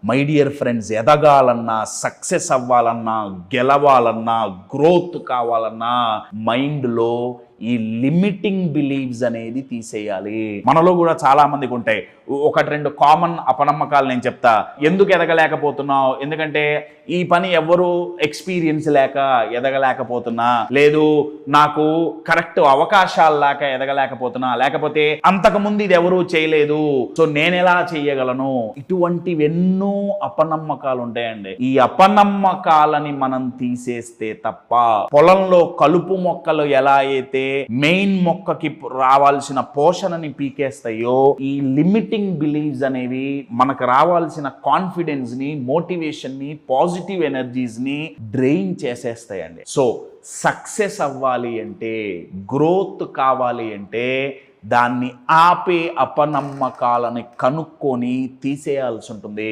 My dear friends, ఎదగాలన్నా, success అవ్వాలన్నా, గెలవాలన్నా, growth కావాలన్నా మైండ్లో ఈ లిమిటింగ్ బిలీవ్స్ అనేది తీసేయాలి. మనలో కూడా చాలా మందికి ఉంటాయి. ఒకటి రెండు కామన్ అపనమ్మకాలు నేను చెప్తా. ఎందుకు ఎదగలేకపోతున్నావు? ఎందుకంటే ఈ పని ఎవరు ఎక్స్పీరియన్స్ లేక ఎదగలేకపోతున్నా, లేదు నాకు కరెక్ట్ అవకాశాలు లేక ఎదగలేకపోతున్నా, లేకపోతే అంతకుముందు ఇది ఎవరు చేయలేదు, సో నేను ఎలా చెయ్యగలను? ఇటువంటివెన్నో అపనమ్మకాలు ఉంటాయండి. ఈ అపనమ్మకాలని మనం తీసేస్తే తప్ప పొలంలో కలుపు మొక్కలు ఎలా అయితే మెయిన్ మొక్కకి రావాల్సిన పోషణని పీకేస్తాయో, ఈ లిమిటింగ్ బిలీవ్స్ అనేవి మనకు రావాల్సిన కాన్ఫిడెన్స్ ని, మోటివేషన్ ని, పాజిటివ్ ఎనర్జీస్ ని డ్రైన్ చేసేస్తాయండి. సో సక్సెస్ అవ్వాలి అంటే, గ్రోత్ కావాలి అంటే దాన్ని ఆపే అపనమ్మకాలని కనుక్కొని తీసేయాల్సి ఉంటుంది.